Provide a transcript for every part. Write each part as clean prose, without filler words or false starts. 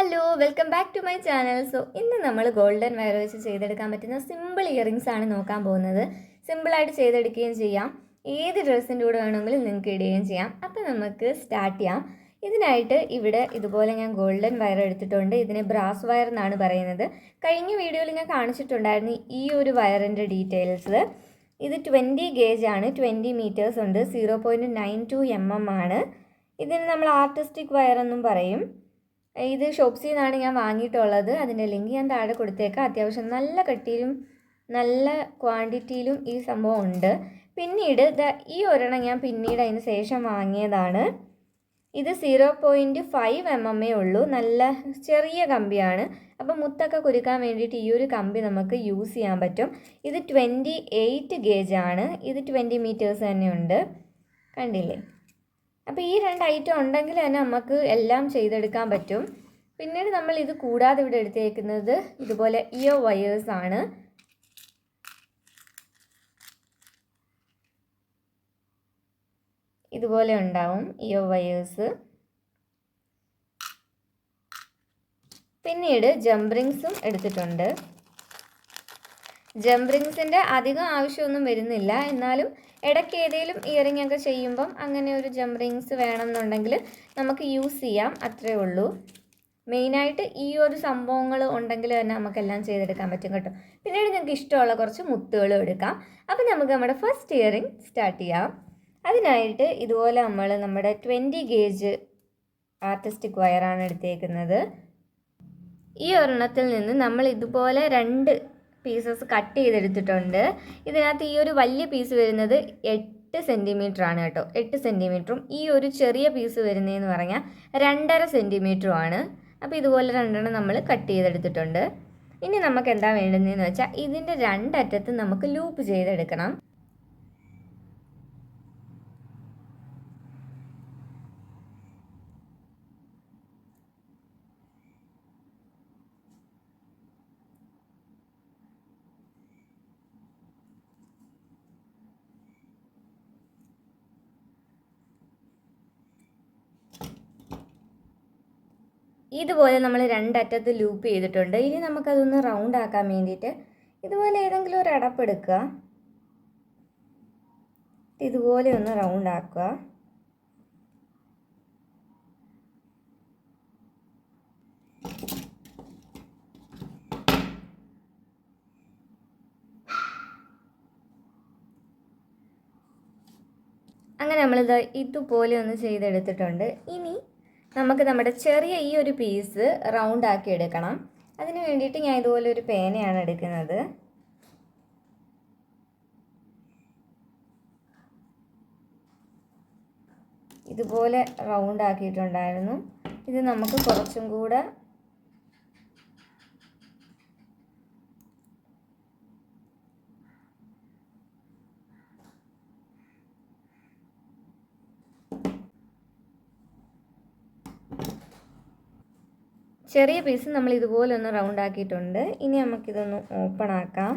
Hello welcome back to my channel. ഇന്ന് നമ്മൾ golden wire വെച്ച് ചെയ്തെടുക്കാൻ പറ്റുന്ന സിമ്പിൾ ഇയറിങ്സ് ആണ് നോക്കാൻ പോകുന്നത്. സിമ്പിളായിട്ട് ചെയ്തെടുക്കുകയും ചെയ്യാം, ഏത് ഡ്രസ്സിൻ്റെ കൂടെ വേണമെങ്കിലും നിങ്ങൾക്ക് ഇടുകയും ചെയ്യാം. അപ്പോൾ നമുക്ക് സ്റ്റാർട്ട് ചെയ്യാം. ഇതിനായിട്ട് ഇവിടെ ഇതുപോലെ ഞാൻ ഗോൾഡൻ വയർ എടുത്തിട്ടുണ്ട്. ഇതിനെ ബ്രാസ് വയർ എന്നാണ് പറയുന്നത്. കഴിഞ്ഞ വീഡിയോയിൽ ഞാൻ കാണിച്ചിട്ടുണ്ടായിരുന്നു ഈ ഒരു വയറിൻ്റെ ഡീറ്റെയിൽസ്. ഇത് 20 ഗേജ് ആണ്, 20 മീറ്റേഴ്സ് ഉണ്ട്, 0.92 mm ആണ്. ഇതിന് നമ്മൾ ആർട്ടിസ്റ്റിക് വയർ എന്നും പറയും. ഇത് ഷോപ്സിൽ നിന്നാണ് ഞാൻ വാങ്ങിയിട്ടുള്ളത്. അതിൻ്റെ ലിങ്ക് ഞാൻ താഴെ കൊടുത്തേക്കാം. അത്യാവശ്യം നല്ല കട്ടിയിലും നല്ല ക്വാണ്ടിറ്റിയിലും ഈ സംഭവം ഉണ്ട്. പിന്നീട് ഈ ഒരെണ്ണം ഞാൻ പിന്നീട് അതിന് ശേഷം വാങ്ങിയതാണ്. ഇത് 0.5 mm ഉള്ളൂ, നല്ല ചെറിയ കമ്പിയാണ്. അപ്പോൾ മുത്തൊക്കെ കുരുക്കാൻ വേണ്ടിയിട്ട് ഈ ഒരു കമ്പി നമുക്ക് യൂസ് ചെയ്യാൻ പറ്റും. ഇത് 28 ഗേജ് ആണ്. ഇത് 20 മീറ്റേഴ്സ് തന്നെ ഉണ്ട്, കണ്ടില്ലേ? അപ്പോൾ ഈ രണ്ട് ഐറ്റം ഉണ്ടെങ്കിൽ തന്നെ നമുക്ക് എല്ലാം ചെയ്തെടുക്കാൻ പറ്റും. പിന്നീട് നമ്മൾ ഇത് കൂടാതെ ഇവിടെ എടുത്തേക്കുന്നത് ഇതുപോലെ ഇയർ വയേഴ്സ് ആണ്. ഇതുപോലെ ഉണ്ടാവും ഇയർ വയേഴ്സ്. പിന്നീട് ജംറിങ്സും എടുത്തിട്ടുണ്ട്. ജംറിങ്സിൻ്റെ അധികം ആവശ്യമൊന്നും വരുന്നില്ല, എന്നാലും ഇടയ്ക്ക് ഏതെങ്കിലും ഇയറിംഗ് ഒക്കെ ചെയ്യുമ്പം അങ്ങനെ ഒരു ജംറിങ്സ് വേണമെന്നുണ്ടെങ്കിൽ നമുക്ക് യൂസ് ചെയ്യാം, അത്രേ ഉള്ളൂ. മെയിനായിട്ട് ഈ ഒരു സംഭവങ്ങൾ ഉണ്ടെങ്കിൽ തന്നെ നമുക്കെല്ലാം ചെയ്തെടുക്കാൻ പറ്റും കേട്ടോ. പിന്നീട് നിങ്ങൾക്ക് ഇഷ്ടമുള്ള കുറച്ച് മുത്തുകളും എടുക്കാം. അപ്പോൾ നമുക്ക് നമ്മുടെ ഫസ്റ്റ് ഇയറിംഗ് സ്റ്റാർട്ട് ചെയ്യാം. അതിനായിട്ട് ഇതുപോലെ നമ്മുടെ 20 ഗേജ് ആർട്ടിസ്റ്റിക് വയറാണ് എടുത്തേക്കുന്നത്. ഈ ഒരെണ്ണത്തിൽ നിന്ന് നമ്മൾ ഇതുപോലെ 2 പീസസ് കട്ട് ചെയ്തെടുത്തിട്ടുണ്ട്. ഇതിനകത്ത് ഈ ഒരു വലിയ പീസ് വരുന്നത് 8 സെൻറ്റിമീറ്റർ ആണ് കേട്ടോ, 8 സെൻറ്റിമീറ്ററും ഈ ഒരു ചെറിയ പീസ് വരുന്നതെന്ന് പറഞ്ഞാൽ 2.5 സെൻറ്റിമീറ്ററും ആണ്. അപ്പോൾ ഇതുപോലെ 2 നമ്മൾ കട്ട് ചെയ്തെടുത്തിട്ടുണ്ട്. ഇനി നമുക്ക് എന്താ വേണ്ടുന്നതെന്ന് വെച്ചാൽ ഇതിൻ്റെ 2 അറ്റത്ത് നമുക്ക് ലൂപ്പ് ചെയ്തെടുക്കണം. ഇതുപോലെ നമ്മൾ 2 അറ്റത്ത് ലൂപ്പ് ചെയ്തിട്ടുണ്ട്. ഇനി നമുക്കതൊന്ന് റൗണ്ട് ആക്കാൻ വേണ്ടിയിട്ട് ഇതുപോലെ ഏതെങ്കിലും ഒരു അടപ്പെടുക്കുക, ഇതുപോലെ ഒന്ന് റൗണ്ട് ആക്കുക. അങ്ങനെ നമ്മളിത് ഇതുപോലെ ഒന്ന് ചെയ്തെടുത്തിട്ടുണ്ട്. ഇനി നമുക്ക് നമ്മുടെ ചെറിയ ഈ ഒരു പീസ് റൗണ്ട് ആക്കി എടുക്കണം. അതിന് വേണ്ടിയിട്ട് ഞാൻ ഇതുപോലെ ഒരു പേനയാണ് എടുക്കുന്നത്. ഇതുപോലെ റൗണ്ട് ആക്കിയിട്ടുണ്ടായിരുന്നു. ഇത് നമുക്ക് കുറച്ചും കൂടെ ചെറിയ പീസ് നമ്മൾ ഇതുപോലെ ഒന്ന് റൗണ്ട് ആക്കിയിട്ടുണ്ട്. ഇനി നമുക്കിതൊന്ന് ഓപ്പൺ ആക്കാം.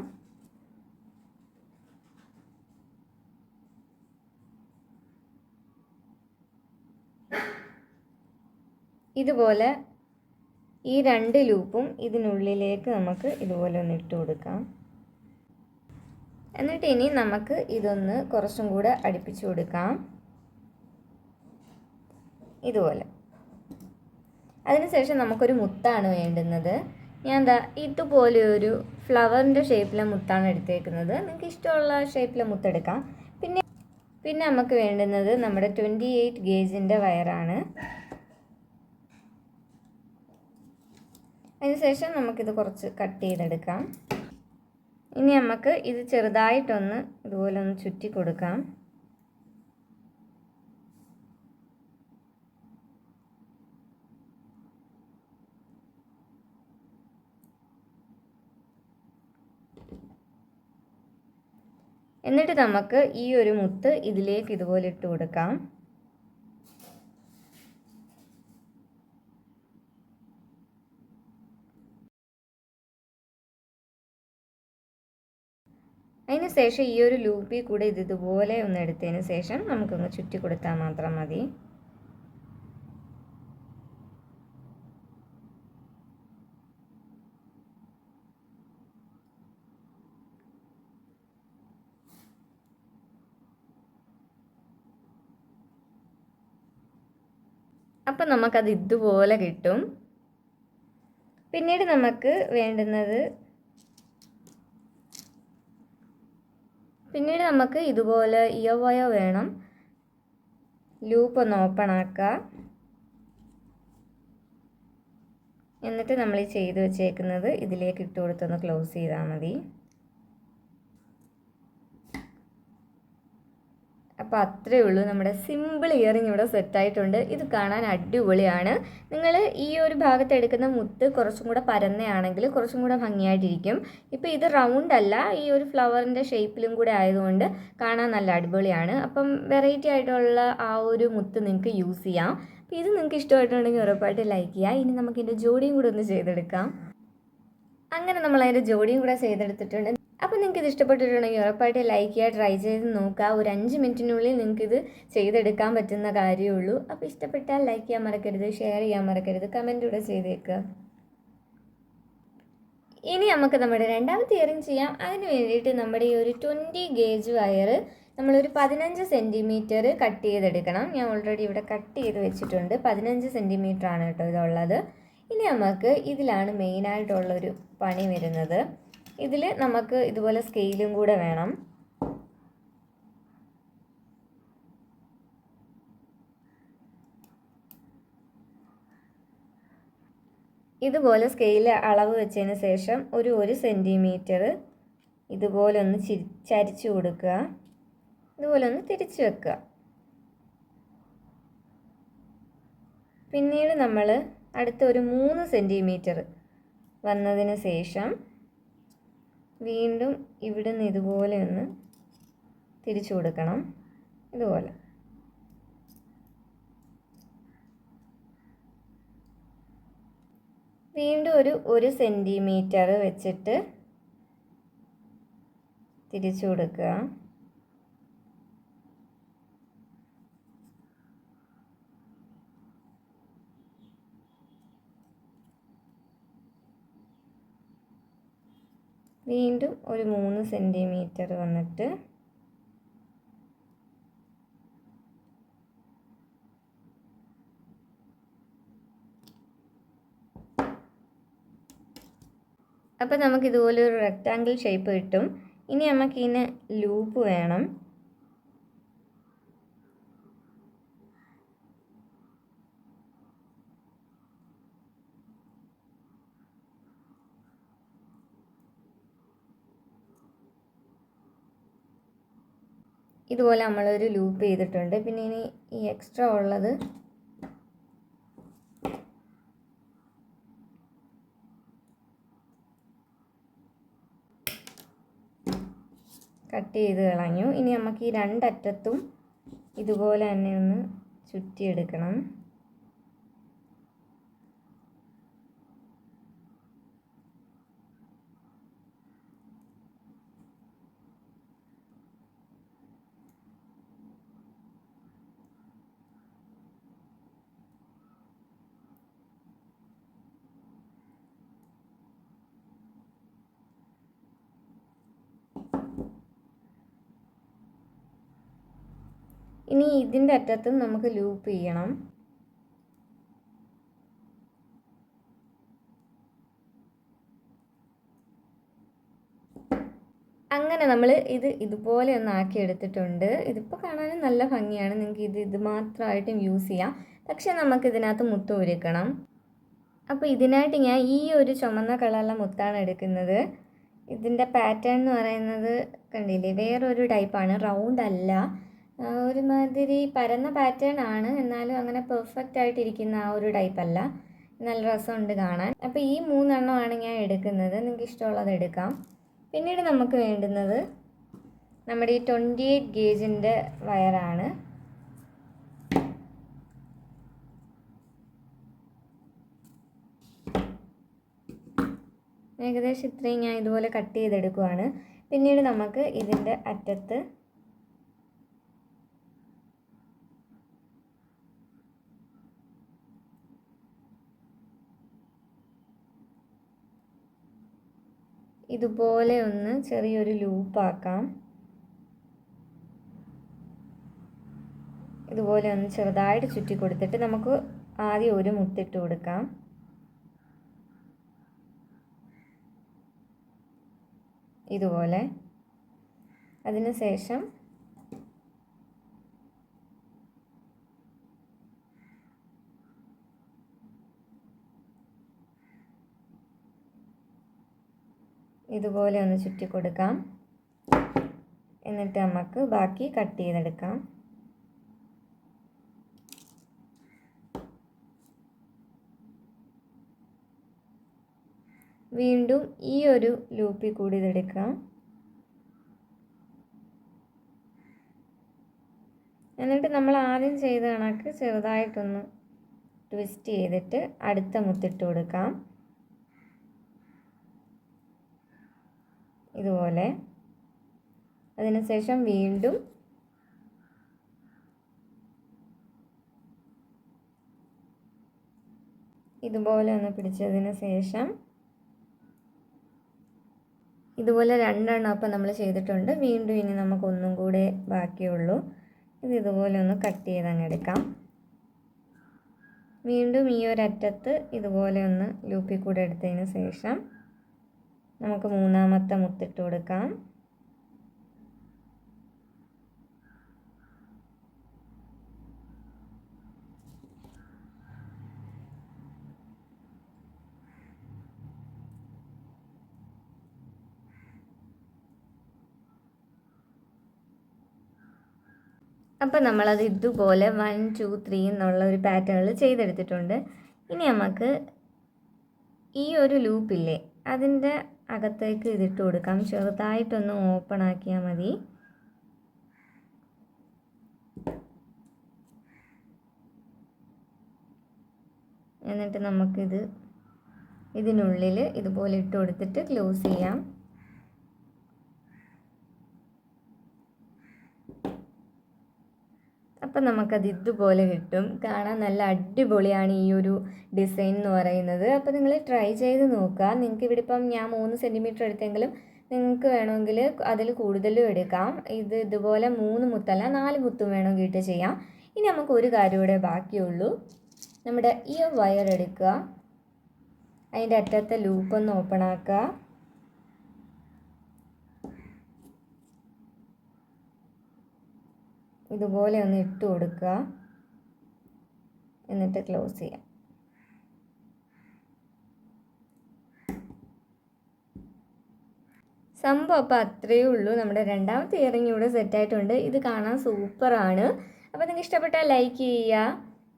ഇതുപോലെ ഈ 2 ലൂപ്പും ഇതിനുള്ളിലേക്ക് നമുക്ക് ഇതുപോലെ ഒന്ന് ഇട്ട് കൊടുക്കാം. എന്നിട്ട് ഇനി നമുക്ക് ഇതൊന്ന് കുറച്ചും കൂടെ അടുപ്പിച്ചു കൊടുക്കാം, ഇതുപോലെ. അതിനുശേഷം നമുക്കൊരു മുത്താണ് വേണ്ടുന്നത്. ഞാൻ ഇതുപോലെ ഒരു ഫ്ലവറിൻ്റെ ഷേപ്പിലെ മുത്താണ് എടുത്തേക്കുന്നത്. നിങ്ങൾക്ക് ഇഷ്ടമുള്ള ഷേപ്പിലെ മുത്തെടുക്കാം. പിന്നെ നമുക്ക് വേണ്ടുന്നത് നമ്മുടെ 28 ഗേജിൻ്റെ വയറാണ്. അതിനുശേഷം നമുക്കിത് കുറച്ച് കട്ട് ചെയ്തെടുക്കാം. ഇനി നമുക്ക് ഇത് ചെറുതായിട്ടൊന്ന് ഇതുപോലെ ഒന്ന് ചുറ്റി കൊടുക്കാം. എന്നിട്ട് നമുക്ക് ഈ ഒരു മുത്ത് ഇതിലേക്ക് ഇതുപോലെ ഇട്ട് കൊടുക്കാം. അതിന് ശേഷം ഈ ഒരു ലൂപ്പിൽ കൂടെ ഇതുപോലെ ഒന്ന് എടുത്തതിന് ശേഷം നമുക്കൊന്ന് ചുറ്റി കൊടുത്താൽ മാത്രം മതി. അപ്പം നമുക്കത് ഇതുപോലെ കിട്ടും. പിന്നീട് നമുക്ക് വേണ്ടുന്നത് ഇതുപോലെ ഇയർ വയർ വേണം. ലൂപ്പ് ഒന്ന് ഓപ്പൺ ആക്കുക. എന്നിട്ട് നമ്മൾ ഈ ചെയ്ത് വെച്ചേക്കുന്നത് ഇതിലേക്ക് ഇട്ട് കൊടുത്തൊന്ന് ക്ലോസ് ചെയ്താൽ മതി. അപ്പോൾ അത്രയേ ഉള്ളൂ, നമ്മുടെ സിമ്പിൾ ഇയറിംഗ് ഇവിടെ സെറ്റായിട്ടുണ്ട്. ഇത് കാണാൻ അടിപൊളിയാണ്. നിങ്ങൾ ഈ ഒരു ഭാഗത്ത് എടുക്കുന്ന മുത്ത് കുറച്ചും കൂടെ പരന്നയാണെങ്കിൽ കുറച്ചും കൂടെ ഭംഗിയായിട്ടിരിക്കും. ഇപ്പോൾ ഇത് റൗണ്ട് അല്ല, ഈ ഒരു ഫ്ലവറിൻ്റെ ഷേപ്പിലും കൂടെ ആയതുകൊണ്ട് കാണാൻ നല്ല അടിപൊളിയാണ്. അപ്പം വെറൈറ്റി ആയിട്ടുള്ള ആ ഒരു മുത്ത് നിങ്ങൾക്ക് യൂസ് ചെയ്യാം. അപ്പോൾ ഇത് നിങ്ങൾക്ക് ഇഷ്ടമായിട്ടുണ്ടെങ്കിൽ ഉറപ്പായിട്ട് ലൈക്ക് ചെയ്യുക. ഇനി നമുക്ക് ഇതിൻ്റെ ജോഡിയും കൂടെ ഒന്ന് ചെയ്തെടുക്കാം. അങ്ങനെ നമ്മൾ അതിൻ്റെ ജോഡിയും കൂടെ ചെയ്തെടുത്തിട്ടുണ്ട്. അപ്പോൾ നിങ്ങൾക്ക് ഇത് ഇഷ്ടപ്പെട്ടിട്ടുണ്ടെങ്കിൽ ഉറപ്പായിട്ട് ലൈക്ക് ചെയ്യുക, ട്രൈ ചെയ്ത് നോക്കുക. ഒരു 5 മിനിറ്റിനുള്ളിൽ നിങ്ങൾക്കിത് ചെയ്തെടുക്കാൻ പറ്റുന്ന കാര്യമേ ഉള്ളൂ. അപ്പോൾ ഇഷ്ടപ്പെട്ടാൽ ലൈക്ക് ചെയ്യാൻ മറക്കരുത്, ഷെയർ ചെയ്യാൻ മറക്കരുത്, കമൻറ്റ് കൂടെ ചെയ്തേക്കുക. ഇനി നമുക്ക് നമ്മുടെ രണ്ടാമത്തെ ഇയറിംഗ് ചെയ്യാം. അതിന് വേണ്ടിയിട്ട് നമ്മുടെ ഈ ഒരു 20 ഗേജ് വയർ നമ്മളൊരു 15 സെൻറ്റിമീറ്റർ കട്ട് ചെയ്തെടുക്കണം. ഞാൻ ഓൾറെഡി ഇവിടെ കട്ട് ചെയ്ത് വെച്ചിട്ടുണ്ട്. 15 സെൻറ്റിമീറ്റർ ആണ് കേട്ടോ ഇതുള്ളത്. ഇനി നമുക്ക് ഇതിലാണ് മെയിനായിട്ടുള്ളൊരു പണി വരുന്നത്. ഇതിൽ നമുക്ക് ഇതുപോലെ സ്കെയിലും കൂടെ വേണം. ഇതുപോലെ സ്കെയിൽ അളവ് വെച്ചതിന് ശേഷം ഒരു 1 സെൻറ്റിമീറ്റർ ഇതുപോലെ ഒന്ന് ചരിച്ചു കൊടുക്കുക. ഇതുപോലെ ഒന്ന് തിരിച്ചു വെക്കുക. പിന്നീട് നമ്മൾ അടുത്ത ഒരു 3 സെൻറ്റിമീറ്റർ വന്നതിന് ശേഷം വീണ്ടും ഇവിടുന്ന് ഇതുപോലെ ഒന്ന് തിരിച്ചു കൊടുക്കണം. ഇതുപോലെ വീണ്ടും ഒരു 1 സെൻറ്റിമീറ്റർ വെച്ചിട്ട് തിരിച്ചു കൊടുക്കുക. വീണ്ടും ഒരു 3 സെൻറ്റിമീറ്റർ വന്നിട്ട് അപ്പോൾ നമുക്കിതുപോലെ ഒരു റെക്റ്റാങ്കിൾ ഷേപ്പ് കിട്ടും. ഇനി നമുക്കിതിന് ലൂപ്പ് വേണം. ഇതുപോലെ നമ്മളൊരു ലൂപ്പ് ചെയ്തിട്ടുണ്ട്. പിന്നെ ഇനി ഈ എക്സ്ട്രാ ഉള്ളത് കട്ട് ചെയ്ത് കളഞ്ഞു. ഇനി നമുക്ക് ഈ രണ്ടറ്റത്തും ഇതുപോലെ തന്നെ ഒന്ന് ചുറ്റിയെടുക്കണം. ഇനി ഇതിൻ്റെ അറ്റത്തും നമുക്ക് ലൂപ്പ് ചെയ്യണം. അങ്ങനെ നമ്മൾ ഇതുപോലെ ഒന്ന് ആക്കി എടുത്തിട്ടുണ്ട്. ഇതിപ്പോൾ കാണാനും നല്ല ഭംഗിയാണ്. നിങ്ങൾക്ക് ഇത് മാത്രമായിട്ടും യൂസ് ചെയ്യാം. പക്ഷേ നമുക്കിതിനകത്ത് മുത്ത് ഒരുക്കണം. അപ്പോൾ ഇതിനായിട്ട് ഞാൻ ഈ ഒരു ചുമന്ന കളറുള്ള മുത്താണ് എടുക്കുന്നത്. ഇതിൻ്റെ പാറ്റേൺ എന്ന് പറയുന്നത് കണ്ടില്ലേ, വേറൊരു ടൈപ്പാണ്, റൗണ്ട് അല്ല, ഒരുമാതിരി പരന്ന പാറ്റേൺ ആണ്. എന്നാലും അങ്ങനെ പെർഫെക്റ്റ് ആയിട്ടിരിക്കുന്ന ആ ഒരു ടൈപ്പല്ല. നല്ല രസമുണ്ട് കാണാൻ. അപ്പോൾ ഈ 3 എണ്ണമാണ് ഞാൻ എടുക്കുന്നത്. നിങ്ങൾക്ക് ഇഷ്ടമുള്ളത് എടുക്കാം. പിന്നീട് നമുക്ക് വേണ്ടുന്നത് നമ്മുടെ ഈ 28 ഗേജിൻ്റെ വയറാണ്. ഏകദേശം ഇത്രയും ഞാൻ ഇതുപോലെ കട്ട് ചെയ്തെടുക്കുവാണ്. പിന്നീട് നമുക്ക് ഇതിൻ്റെ അറ്റത്ത് ഇതുപോലെ ഒന്ന് ചെറിയൊരു ലൂപ്പാക്കാം. ഇതുപോലെ ഒന്ന് ചെറുതായിട്ട് ചുറ്റി കൊടുത്തിട്ട് നമുക്ക് ആദ്യം ഒരു മുത്തിട്ട് കൊടുക്കാം. ഇതുപോലെ. അതിനുശേഷം ഇതുപോലെ ഒന്ന് ചുറ്റി കൊടുക്കാം. എന്നിട്ട് നമുക്ക് ബാക്കി കട്ട് ചെയ്തെടുക്കാം. വീണ്ടും ഈ ഒരു ലൂപ്പിൽ കൂടി ഇതെടുക്കാം. എന്നിട്ട് നമ്മൾ ആദ്യം ചെയ്ത കണക്ക് ചെറുതായിട്ടൊന്ന് ട്വിസ്റ്റ് ചെയ്തിട്ട് അടുത്ത മുത്തിട്ട് കൊടുക്കാം. ഇതുപോലെ. അതിനുശേഷം വീണ്ടും ഇതുപോലെ ഒന്ന് പിടിച്ചതിന് ശേഷം ഇതുപോലെ 2 എണ്ണം അപ്പം നമ്മൾ ചെയ്തിട്ടുണ്ട്. വീണ്ടും ഇനി നമുക്കൊന്നും കൂടെ ബാക്കിയുള്ളൂ. ഇതുപോലെ ഒന്ന് കട്ട് ചെയ്തങ്ങ് എടുക്കാം. വീണ്ടും ഈ ഒരറ്റത്ത് ഇതുപോലെ ഒന്ന് ലൂപ്പിൽ കൂടെ എടുത്തതിന് ശേഷം നമുക്ക് മൂന്നാമത്തെ മുത്തിട്ട് കൊടുക്കാം. അപ്പം നമ്മളത് ഇതുപോലെ 1 2 3 എന്നുള്ള ഒരു പാറ്റേണിൽ ചെയ്തെടുത്തിട്ടുണ്ട്. ഇനി നമുക്ക് ഈ ഒരു ലൂപ്പില്ലേ അതിൻ്റെ അകത്തേക്ക് ഇതിട്ട് കൊടുക്കാം. ചെറുതായിട്ടൊന്ന് ഓപ്പൺ ആക്കിയാൽ മതി. എന്നിട്ട് നമുക്കിത് ഇതിനുള്ളിൽ ഇതുപോലെ ഇട്ട് കൊടുത്തിട്ട് ക്ലോസ് ചെയ്യാം. അപ്പം നമുക്കത് ഇതുപോലെ കിട്ടും. കാണാൻ നല്ല അടിപൊളിയാണ് ഈ ഒരു ഡിസൈൻ എന്ന് പറയുന്നത്. അപ്പോൾ നിങ്ങൾ ട്രൈ ചെയ്ത് നോക്കുക. നിങ്ങൾക്ക് ഇവിടെ ഇപ്പം ഞാൻ 3 സെൻറ്റിമീറ്റർ എടുത്തെങ്കിലും നിങ്ങൾക്ക് വേണമെങ്കിൽ അതിൽ കൂടുതലും എടുക്കാം. ഇതുപോലെ 3 മുത്തല്ല 4 മുത്തും വേണമെങ്കിൽ ഇട്ട് ചെയ്യാം. ഇനി നമുക്ക് ഒരു കാര്യം കൂടെ ബാക്കിയുള്ളൂ. നമ്മുടെ ഈ വയർ എടുക്കുക. അതിൻ്റെ അറ്റത്തെ ലൂപ്പൊന്ന് ഓപ്പൺ ആക്കുക. ഇതുപോലെ ഒന്ന് ഇട്ട് കൊടുക്കുക. എന്നിട്ട് ക്ലോസ് ചെയ്യാം. സംഭവം അപ്പോൾ അത്രയേ ഉള്ളൂ. നമ്മുടെ രണ്ടാമത്തെ ഇയറിംഗ് ഇവിടെ സെറ്റായിട്ടുണ്ട്. ഇത് കാണാൻ സൂപ്പറാണ്. അപ്പോൾ നിങ്ങൾക്ക് ഇഷ്ടപ്പെട്ടാൽ ലൈക്ക് ചെയ്യുക.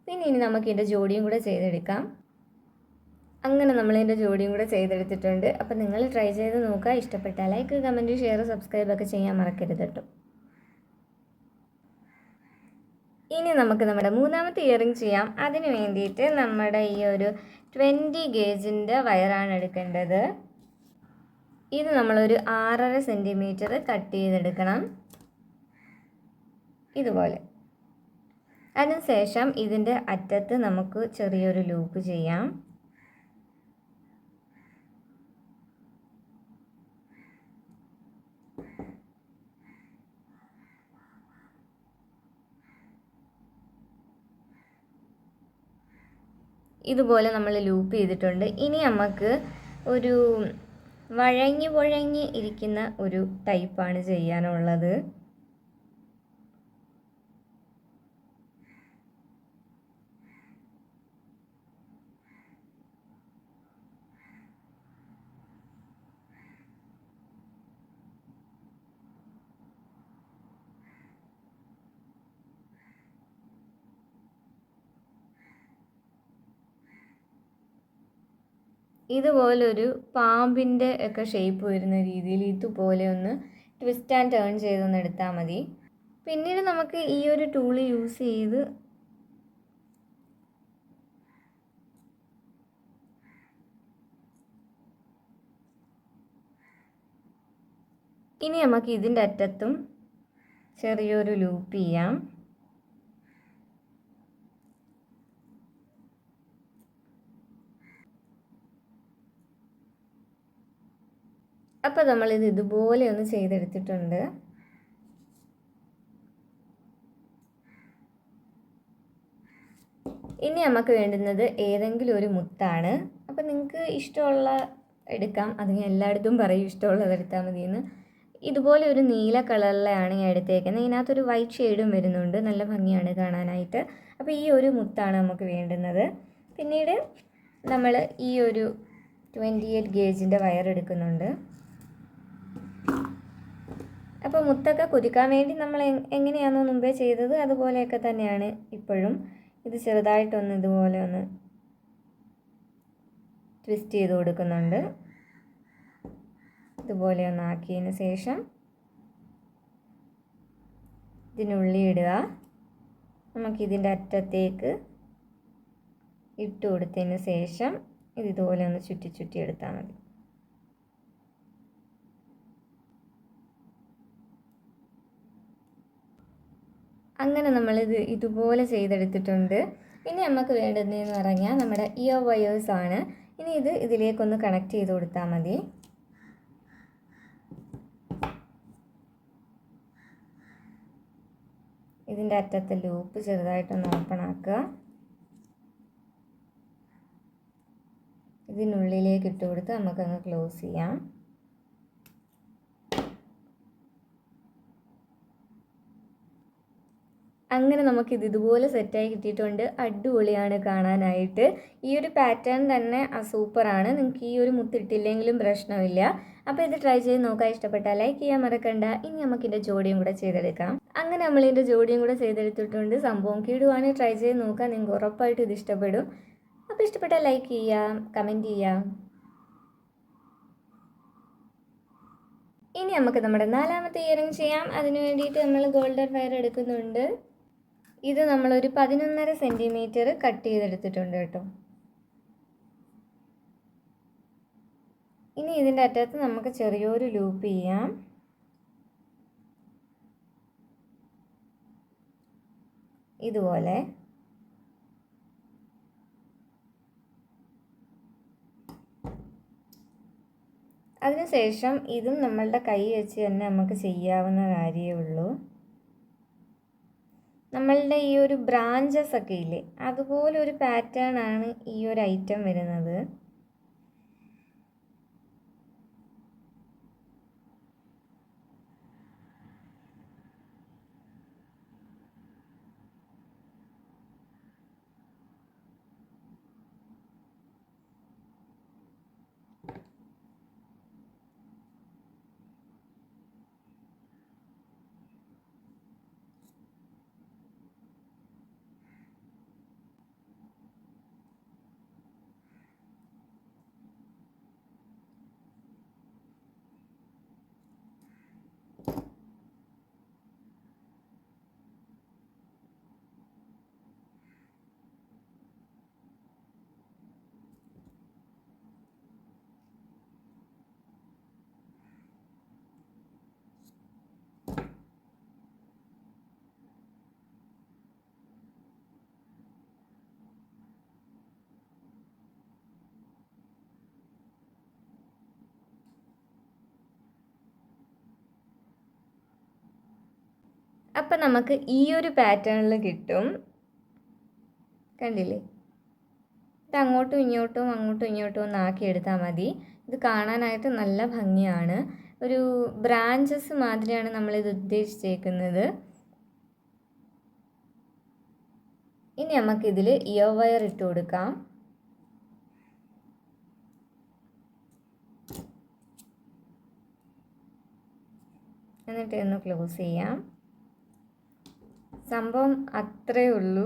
പിന്നെ ഇനി നമുക്ക് ഇതിൻ്റെ ജോഡിയും കൂടെ ചെയ്തെടുക്കാം. അങ്ങനെ നമ്മളതിൻ്റെ ജോഡിയും കൂടെ ചെയ്തെടുത്തിട്ടുണ്ട്. അപ്പോൾ നിങ്ങൾ ട്രൈ ചെയ്ത് നോക്കുക. ഇഷ്ടപ്പെട്ടാൽ ലൈക്ക്, കമൻറ്റ്, ഷെയർ, സബ്സ്ക്രൈബൊക്കെ ചെയ്യാൻ മറക്കരുത് കേട്ടോ. ഇനി നമുക്ക് നമ്മുടെ മൂന്നാമത്തെ ഇയറിംഗ് ചെയ്യാം. അതിന് വേണ്ടിയിട്ട് നമ്മുടെ ഈ ഒരു 20 ഗേജിൻ്റെ വയറാണ് എടുക്കേണ്ടത്. ഇത് നമ്മളൊരു 6.5 സെൻറ്റിമീറ്റർ കട്ട് ചെയ്തെടുക്കണം. ഇതുപോലെ. അതിനുശേഷം ഇതിൻ്റെ അറ്റത്ത് നമുക്ക് ചെറിയൊരു ലൂപ്പ് ചെയ്യാം. ഇതുപോലെ നമ്മൾ ലൂപ്പ് ചെയ്തിട്ടുണ്ട്. ഇനി നമുക്ക് ഒരു വഴങ്ങി ഇരിക്കുന്ന ഒരു ടൈപ്പാണ് ചെയ്യാനുള്ളത്. ഇതുപോലൊരു പാമ്പിൻ്റെ ഒക്കെ ഷേപ്പ് വരുന്ന രീതിയിൽ ഇതുപോലെ ഒന്ന് ട്വിസ്റ്റ് ആൻഡ് ടേൺ ചെയ്തൊന്ന് എടുത്താൽ മതി. പിന്നീട് നമുക്ക് ഈ ഒരു ടൂള് യൂസ് ചെയ്ത് ഇനി നമുക്ക് ഇതിൻ്റെ അറ്റത്തും ചെറിയൊരു ലൂപ്പ് ചെയ്യാം. അപ്പോൾ നമ്മളിത് ഇതുപോലെ ഒന്ന് ചെയ്തെടുത്തിട്ടുണ്ട്. ഇനി നമുക്ക് വേണ്ടുന്നത് ഏതെങ്കിലും ഒരു മുത്താണ്. അപ്പോൾ നിങ്ങൾക്ക് ഇഷ്ടമുള്ള എടുക്കാം. അത് ഞാൻ എല്ലായിടത്തും പറയും ഇഷ്ടമുള്ളത് എടുത്താൽ മതിയെന്ന്. ഇതുപോലെ ഒരു നീല കളറിലാണ് ഞാൻ എടുത്തേക്കുന്നത്. ഇതിനകത്തൊരു വൈറ്റ് ഷെയ്ഡും വരുന്നുണ്ട്. നല്ല ഭംഗിയാണ് കാണാനായിട്ട്. അപ്പോൾ ഈ ഒരു മുത്താണ് നമുക്ക് വേണ്ടുന്നത്. പിന്നീട് നമ്മൾ ഈ ഒരു 28 ഗേജിൻ്റെ വയർ എടുക്കുന്നുണ്ട്. അപ്പോൾ മുത്തൊക്കെ കുതിക്കാൻ വേണ്ടി നമ്മൾ എങ്ങനെയാണോ മുമ്പേ ചെയ്തത് അതുപോലെയൊക്കെ തന്നെയാണ് ഇപ്പോഴും. ഇത് ചെറുതായിട്ടൊന്ന് ഇതുപോലെ ഒന്ന് ട്വിസ്റ്റ് ചെയ്ത് കൊടുക്കുന്നുണ്ട്. ഇതുപോലെ ഒന്ന് ആക്കിയതിന് ശേഷം ഇതിനുള്ളിൽ ഇടുക. നമുക്കിതിൻ്റെ അറ്റത്തേക്ക് ഇട്ട് കൊടുത്തതിന് ശേഷം ഇതുപോലെ ഒന്ന് ചുറ്റി എടുത്താൽ മതി. അങ്ങനെ നമ്മളിത് ഇതുപോലെ ചെയ്തെടുത്തിട്ടുണ്ട്. ഇനി നമുക്ക് വേണ്ടതെന്ന് പറഞ്ഞാൽ നമ്മുടെ ഇയർ വയേഴ്സ് ആണ്. ഇനി ഇത് ഇതിലേക്കൊന്ന് കണക്ട് ചെയ്ത് കൊടുത്താൽ മതി. ഇതിൻ്റെ അറ്റത്തെ ലൂപ്പ് ചെറുതായിട്ടൊന്ന് ഓപ്പൺ ആക്കുക. ഇതിനുള്ളിലേക്ക് ഇട്ട് കൊടുത്ത് നമുക്കങ്ങ് ക്ലോസ് ചെയ്യാം. അങ്ങനെ നമുക്കിത് ഇതുപോലെ സെറ്റായി കിട്ടിയിട്ടുണ്ട്. അടിപൊളിയാണ് കാണാനായിട്ട്. ഈ ഒരു പാറ്റേൺ തന്നെ സൂപ്പറാണ്. നിങ്ങൾക്ക് ഈ ഒരു മുത്തിട്ടില്ലെങ്കിലും പ്രശ്നമില്ല. അപ്പോൾ ഇത് ട്രൈ ചെയ്ത് നോക്കാൻ ഇഷ്ടപ്പെട്ടാൽ ലൈക്ക് ചെയ്യാൻ മറക്കണ്ട. ഇനി നമുക്കിതിൻ്റെ ജോഡിയും കൂടെ ചെയ്തെടുക്കാം. അങ്ങനെ നമ്മളിതിൻ്റെ ജോഡിയും കൂടെ ചെയ്തെടുത്തിട്ടുണ്ട്. സംഭവം കിടുവാണ്. ട്രൈ ചെയ്ത് നോക്കാം. നിങ്ങൾക്ക് ഉറപ്പായിട്ടും ഇത് ഇഷ്ടപ്പെടും. അപ്പോൾ ഇഷ്ടപ്പെട്ടാൽ ലൈക്ക് ചെയ്യാം, കമൻറ്റ് ചെയ്യാം. ഇനി നമുക്ക് നമ്മുടെ 4ാമത്തെ ഇയറിംഗ് ചെയ്യാം. അതിന് വേണ്ടിയിട്ട് നമ്മൾ ഗോൾഡൻ വയർ എടുക്കുന്നുണ്ട്. ഇത് നമ്മളൊരു 11.5 സെൻറ്റിമീറ്റർ കട്ട് ചെയ്തെടുത്തിട്ടുണ്ട് കേട്ടോ. ഇനി ഇതിൻ്റെ അറ്റത്ത് നമുക്ക് ചെറിയൊരു ലൂപ്പ് ചെയ്യാം. ഇതുപോലെ അതിനുശേഷം ഇതും നമ്മളുടെ കൈ വെച്ച് തന്നെ നമുക്ക് ചെയ്യാവുന്ന കാര്യമേ ഉള്ളൂ. നമ്മളുടെ ഈ ഒരു ബ്രാഞ്ചസ് ഒക്കെ ഇല്ലേ, അതുപോലെ ഒരു പാറ്റേൺ ആണ് ഈ ഒരു ഐറ്റം വരുന്നത്. അപ്പം നമുക്ക് ഈ ഒരു പാറ്റേണിൽ കിട്ടും. കണ്ടില്ലേ? ഇത് അങ്ങോട്ടും ഇങ്ങോട്ടും ഒന്ന് ആക്കിയെടുത്താൽ മതി. ഇത് കാണാനായിട്ട് നല്ല ഭംഗിയാണ്. ഒരു ബ്രാഞ്ചസ് മാതിരിയാണ് നമ്മളിത് ഉദ്ദേശിച്ചേക്കുന്നത്. ഇനി നമുക്കിതിൽ ഇയർ വയർ ഇട്ട് കൊടുക്കാം. എന്നിട്ട് ഒന്ന് ക്ലോസ് ചെയ്യാം. സംഭവം അത്രയേ ഉള്ളൂ.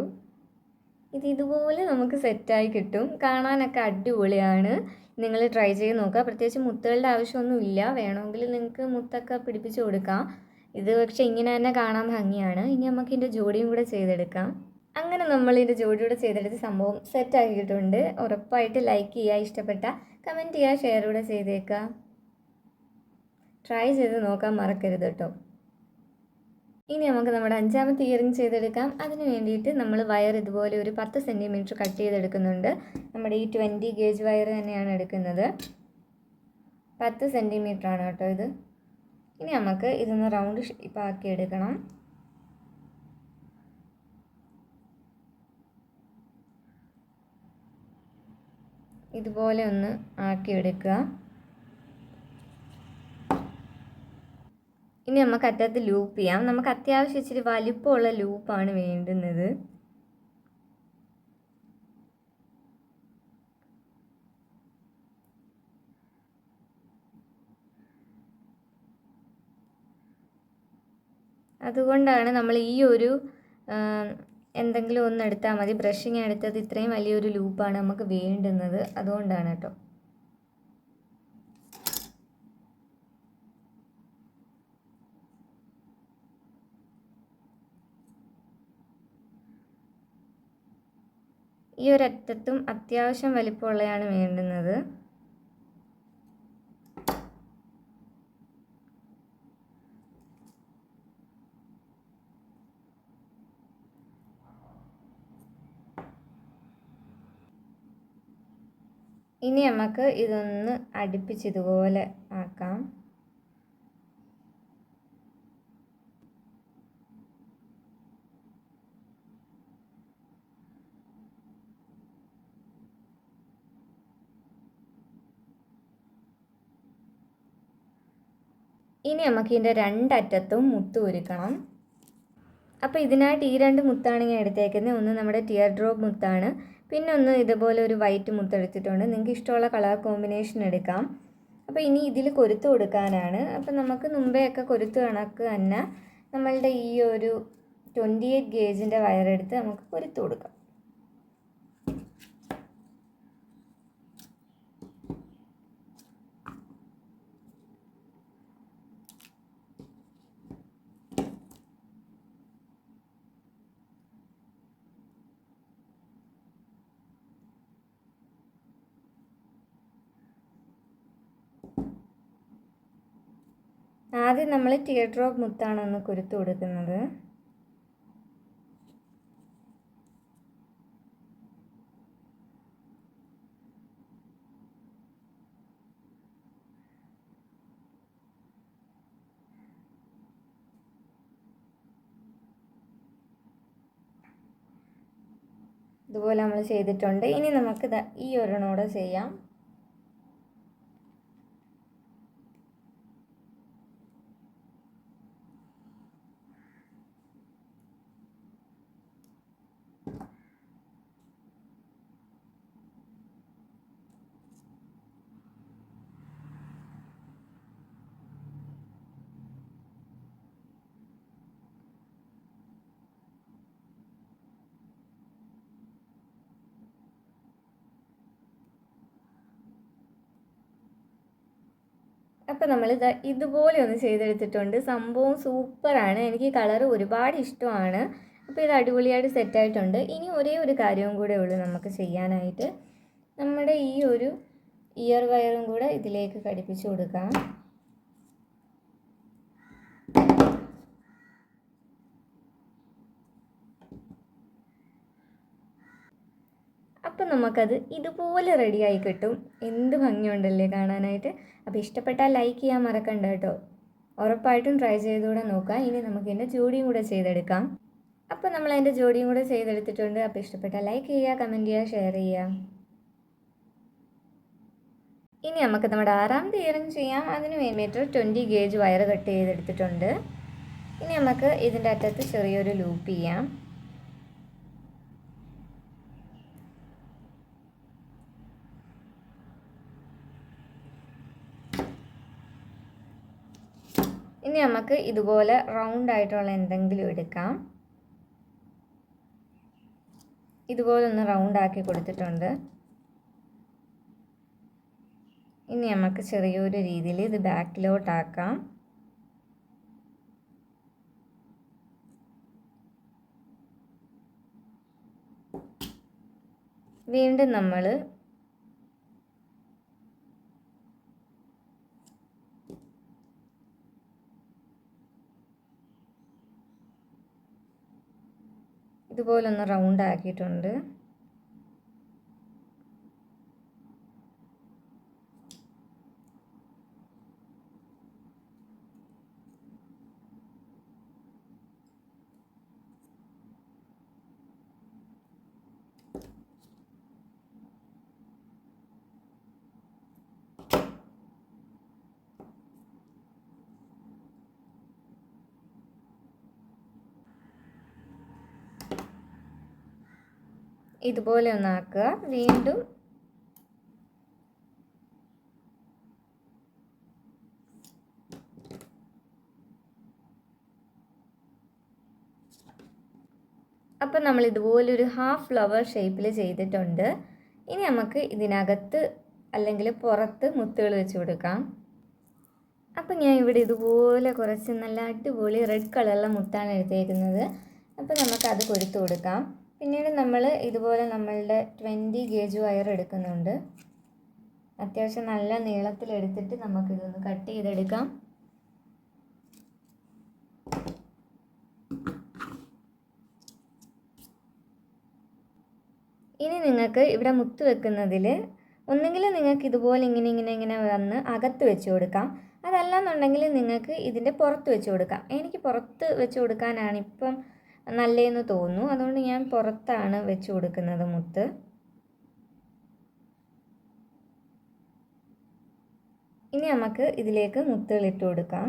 ഇതുപോലെ നമുക്ക് സെറ്റായി കിട്ടും. കാണാനൊക്കെ അടിപൊളിയാണ്. നിങ്ങൾ ട്രൈ ചെയ്ത് നോക്കുക. പ്രത്യേകിച്ച് മുത്തുകളുടെ ആവശ്യമൊന്നുമില്ല. വേണമെങ്കിൽ നിങ്ങൾക്ക് മുത്തൊക്കെ പിടിപ്പിച്ച് കൊടുക്കാം. ഇത് പക്ഷേ ഇങ്ങനെ തന്നെ കാണാൻ ഭംഗിയാണ്. ഇനി നമുക്ക് ഇതിൻ്റെ ജോഡിയും കൂടെ ചെയ്തെടുക്കാം. അങ്ങനെ നമ്മളിതിൻ്റെ ജോഡിയൂടെ ചെയ്തെടുത്ത് സംഭവം സെറ്റാക്കിയിട്ടുണ്ട്. ഉറപ്പായിട്ട് ലൈക്ക് ചെയ്യുക, ഇഷ്ടപ്പെട്ട കമൻറ്റ് ചെയ്യുക, ഷെയർ കൂടെ ചെയ്തേക്കുക. ട്രൈ ചെയ്ത് നോക്കാൻ മറക്കരുത് കേട്ടോ. ഇനി നമുക്ക് നമ്മുടെ 5ാമത്തെ ഇയറിംഗ് ചെയ്തെടുക്കാം. അതിന് വേണ്ടിയിട്ട് നമ്മൾ വയർ ഇതുപോലെ ഒരു 10 സെൻറ്റിമീറ്റർ കട്ട് ചെയ്തെടുക്കുന്നുണ്ട്. നമ്മുടെ ഈ 20 ഗേജ് വയർ തന്നെയാണ് എടുക്കുന്നത്. 10 സെൻറ്റിമീറ്റർ ആണ് കേട്ടോ ഇത്. ഇനി നമുക്ക് ഇതൊന്ന് റൗണ്ട് ഷേപ്പ് ആക്കി എടുക്കണം. ഇതുപോലെ ഒന്ന് ആക്കിയെടുക്കുക. ഇനി നമുക്ക് അറ്റത്ത് ലൂപ്പ് ചെയ്യാം. നമുക്ക് അത്യാവശ്യം ഇച്ചിരി വലിപ്പമുള്ള ലൂപ്പാണ് വേണ്ടുന്നത്. അതുകൊണ്ടാണ് നമ്മൾ ഈ ഒരു എന്തെങ്കിലും ഒന്ന് എടുത്താൽ മതി. ബ്രഷിങ് എടുത്തത് ഇത്രയും വലിയൊരു ലൂപ്പാണ് നമുക്ക് വേണ്ടുന്നത്. അതുകൊണ്ടാണ് കേട്ടോ. ഈ ഒരറ്റത്തും അത്യാവശ്യം വലിപ്പമുള്ളതാണ് വേണ്ടുന്നത്. ഇനി നമുക്ക് ഇതൊന്ന് അടുപ്പിച്ചിതുപോലെ ആക്കാം. ഇനി നമുക്ക് ഇതിൻ്റെ രണ്ടറ്റത്തും മുത്ത് ഒരുക്കണം. അപ്പോൾ ഇതിനായിട്ട് ഈ രണ്ട് മുത്താണ് ഞാൻ എടുത്തേക്കുന്നത്. ഒന്ന് നമ്മുടെ ടിയർ ഡ്രോപ്പ് മുത്താണ്, പിന്നെ ഒന്ന് ഇതുപോലെ ഒരു വൈറ്റ് മുത്ത് എടുത്തിട്ടുണ്ട്. നിങ്ങൾക്ക് ഇഷ്ടമുള്ള കളർ കോമ്പിനേഷൻ എടുക്കാം. അപ്പോൾ ഇനി ഇതിൽ കൊരുത്ത് കൊടുക്കാനാണ്. അപ്പോൾ നമുക്ക് മുമ്പേ ഒക്കെ കൊരുത്ത് കണക്ക് തന്നെ നമ്മളുടെ ഈ ഒരു 28 ഗേജിൻ്റെ വയറെടുത്ത് നമുക്ക് കൊരുത്ത് കൊടുക്കാം. ആദ്യം നമ്മൾ ടിയർ ഡ്രോപ്പ് മുത്താണ് ഒന്ന് കൊരുത്ത് കൊടുക്കുന്നത്. ഇതുപോലെ നമ്മൾ ചെയ്തിട്ടുണ്ട്. ഇനി നമുക്ക് ഈ ഒരെണ്ണോടെ ചെയ്യാം. അപ്പോൾ നമ്മളിത് ഇതുപോലെ ഒന്ന് ചെയ്തെടുത്തിട്ടുണ്ട്. സംഭവം സൂപ്പറാണ്. എനിക്ക് കളർ ഒരുപാട് ഇഷ്ടമാണ്. അപ്പോൾ ഇത് അടിപൊളിയായിട്ട് സെറ്റായിട്ടുണ്ട്. ഇനി ഒരേ ഒരു കാര്യവും കൂടെ ഉള്ളൂ നമുക്ക് ചെയ്യാനായിട്ട്. നമ്മുടെ ഈ ഒരു ഇയർ വയറും കൂടെ ഇതിലേക്ക് ഘടിപ്പിച്ച് കൊടുക്കാം. അപ്പം നമുക്കത് ഇതുപോലെ റെഡിയായി കിട്ടും. എന്ത് ഭംഗിയുണ്ടല്ലേ കാണാനായിട്ട്. അപ്പോൾ ഇഷ്ടപ്പെട്ടാൽ ലൈക്ക് ചെയ്യാൻ മറക്കണ്ട കേട്ടോ. ഉറപ്പായിട്ടും ട്രൈ ചെയ്തുകൂടെ നോക്കാം. ഇനി നമുക്ക് ഇതിൻ്റെ ജോഡിയും കൂടെ ചെയ്തെടുക്കാം. അപ്പോൾ നമ്മൾ അതിൻ്റെ ജോഡിയും കൂടെ ചെയ്തെടുത്തിട്ടുണ്ട്. അപ്പോൾ ഇഷ്ടപ്പെട്ടാൽ ലൈക്ക് ചെയ്യുക, കമൻറ്റ് ചെയ്യുക, ഷെയർ ചെയ്യുക. ഇനി നമുക്ക് നമ്മുടെ ആറാമത്തെ ഇയറിംഗ് ചെയ്യാം. അതിന് വേണ്ടിയിട്ട് 20 ഗേജ് വയർ കട്ട് ചെയ്തെടുത്തിട്ടുണ്ട്. ഇനി നമുക്ക് ഇതിൻ്റെ അറ്റത്ത് ചെറിയൊരു ലൂപ്പ് ചെയ്യാം. ഇനി നമുക്ക് ഇതുപോലെ റൗണ്ട് ആയിട്ടുള്ള എന്തെങ്കിലും എടുക്കാം. ഇതുപോലെ ഒന്ന് റൗണ്ട് ആക്കി കൊടുത്തിട്ടുണ്ട്. ഇനി നമുക്ക് ചെറിയൊരു രീതിയിൽ ഇത് ബാക്കിലോട്ടാക്കാം. വീണ്ടും നമ്മൾ ഇതുപോലൊന്ന് റൗണ്ട് ആക്കിയിട്ടുണ്ട്. ഇതുപോലെ ഒന്നാക്കുക. വീണ്ടും അപ്പം നമ്മൾ ഇതുപോലൊരു ഹാഫ് ഫ്ലവർ ഷേപ്പിൽ ചെയ്തിട്ടുണ്ട്. ഇനി നമുക്ക് ഇതിനകത്ത് അല്ലെങ്കിൽ പുറത്ത് മുത്തുകൾ വെച്ച് കൊടുക്കാം. അപ്പം ഞാൻ ഇവിടെ ഇതുപോലെ കുറച്ച് നല്ല അടിപൊളി റെഡ് കളറുള്ള മുത്താണ് എടുത്തേക്കുന്നത്. അപ്പോൾ നമുക്കത് കൊടുത്തു കൊടുക്കാം. പിന്നീട് നമ്മൾ ഇതുപോലെ നമ്മളുടെ 20 ഗേജ് വയർ എടുക്കുന്നുണ്ട്. അത്യാവശ്യം നല്ല നീളത്തിലെടുത്തിട്ട് നമുക്കിതൊന്ന് കട്ട് ചെയ്തെടുക്കാം. ഇനി നിങ്ങൾക്ക് ഇവിടെ മുത്ത് വെക്കുന്നതിൽ ഒന്നുകിൽ നിങ്ങൾക്ക് ഇതുപോലെ ഇങ്ങനെ വന്ന് അകത്ത് വെച്ച് കൊടുക്കാം. അതല്ലാന്നുണ്ടെങ്കിൽ നിങ്ങൾക്ക് ഇതിൻ്റെ പുറത്ത് വെച്ച് കൊടുക്കാം. എനിക്ക് പുറത്ത് വെച്ച് കൊടുക്കാനാണ് ഇപ്പം നല്ലതെന്ന് തോന്നുന്നു. അതുകൊണ്ട് ഞാൻ പുറത്താണ് വെച്ച് കൊടുക്കുന്നത് മുത്ത്. ഇനി നമുക്ക് ഇതിലേക്ക് മുത്തുകൾ ഇട്ട് കൊടുക്കാം.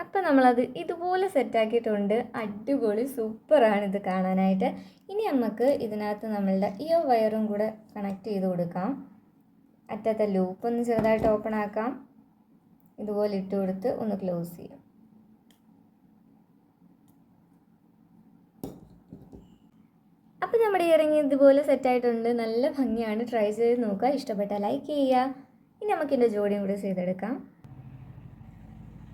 അപ്പോൾ നമ്മളത് ഇതുപോലെ സെറ്റാക്കിയിട്ടുണ്ട്. അടിപൊളി സൂപ്പറാണിത് കാണാനായിട്ട്. ഇനി നമുക്ക് ഇതിനകത്ത് നമ്മളുടെ ഇയർ വയറും കൂടെ കണക്ട് ചെയ്ത് കൊടുക്കാം. അറ്റത്തെ ലൂപ്പ് ഒന്ന് ചെറുതായിട്ട് ഓപ്പൺ ആക്കാം. ഇതുപോലെ ഇട്ട് കൊടുത്ത് ഒന്ന് ക്ലോസ് ചെയ്യാം. അപ്പോൾ നമ്മുടെ ഇയറിങ് ഇതുപോലെ സെറ്റായിട്ടുണ്ട്. നല്ല ഭംഗിയാണ്. ട്രൈ ചെയ്ത് നോക്കുക. ഇഷ്ടപ്പെട്ടാൽ ലൈക്ക് ചെയ്യുക. ഇനി നമുക്കിതിൻ്റെ ജോഡിയും കൂടെ ചെയ്തെടുക്കാം.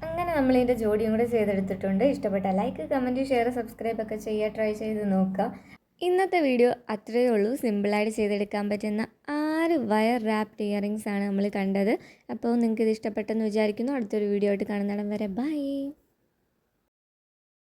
അങ്ങനെ നമ്മളിതിൻ്റെ ജോഡിയും കൂടെ ചെയ്തെടുത്തിട്ടുണ്ട്. ഇഷ്ടപ്പെട്ടാൽ ലൈക്ക്, കമൻറ്റ്, ഷെയർ, സബ്സ്ക്രൈബ് ഒക്കെ ചെയ്യുക. ട്രൈ ചെയ്ത് നോക്കുക. ഇന്നത്തെ വീഡിയോ അത്രയേ ഉള്ളൂ. സിമ്പിളായിട്ട് ചെയ്തെടുക്കാൻ പറ്റുന്ന 6 വയർ റാപ്ഡ് ഇയറിങ്സ് ആണ് നമ്മൾ കണ്ടത്. അപ്പോൾ നിങ്ങൾക്ക് ഇത് ഇഷ്ടപ്പെട്ടെന്ന് വിചാരിക്കുന്നു. അടുത്തൊരു വീഡിയോ ആയിട്ട് കാണുന്നിടം വരെ ബൈ.